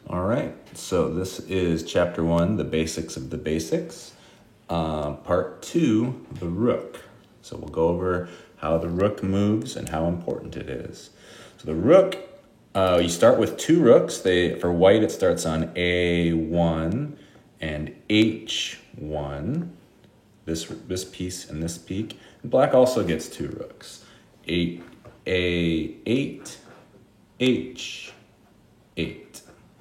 All right, so this is chapter 1, the basics of the basics. Part 2, the rook. So we'll go over how the rook moves and how important it is. So the rook, you start with 2 rooks. For white, it starts on A1 and H1. This piece and this peak. And black also gets 2 rooks. A8, H8.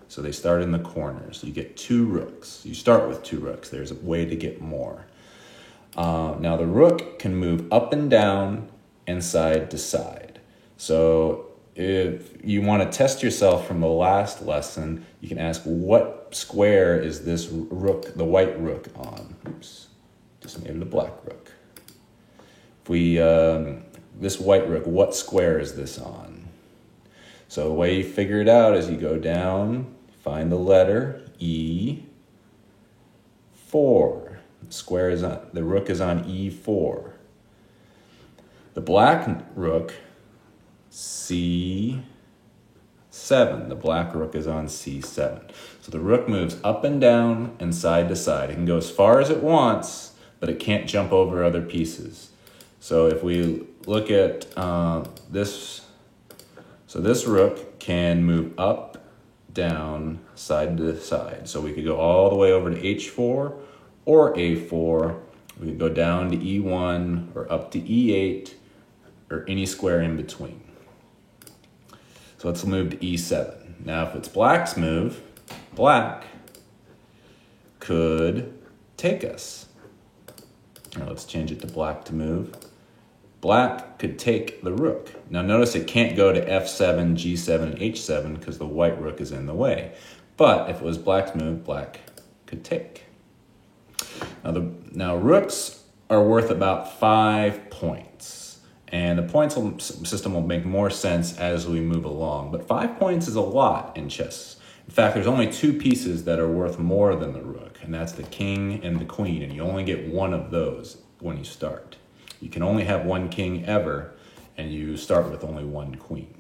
So they start in the corners. You get 2 rooks. You start with 2 rooks. There's a way to get more. Now the rook can move up and down and side to side. So if you want to test yourself from the last lesson, you can ask, what square is this rook, the white rook, on? Oops, just made it a black rook. If we, this white rook, what square is this on? So the way you figure it out is you go down, find the letter E4. The rook is on E4. The black rook, C7. The black rook is on C7. So the rook moves up and down and side to side. It can go as far as it wants, but it can't jump over other pieces. So if we look at this, so this rook can move up, down, side to side. So we could go all the way over to H4 or A4. We could go down to E1 or up to E8 or any square in between. So let's move to E7. Now if it's black's move, black could take us. Now let's change it to black to move. Black could take the rook. Now notice it can't go to F7, G7, and H7 because the white rook is in the way. But if it was black's move, black could take. Now rooks are worth about 5 points. And the points system will make more sense as we move along. But 5 points is a lot in chess. In fact, there's only 2 pieces that are worth more than the rook, and that's the king and the queen. And you only get one of those when you start. You can only have 1 king ever, and you start with only 1 queen.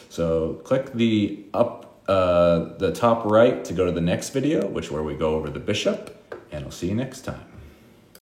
So click the top right to go to the next video, where we go over the bishop, and I'll see you next time.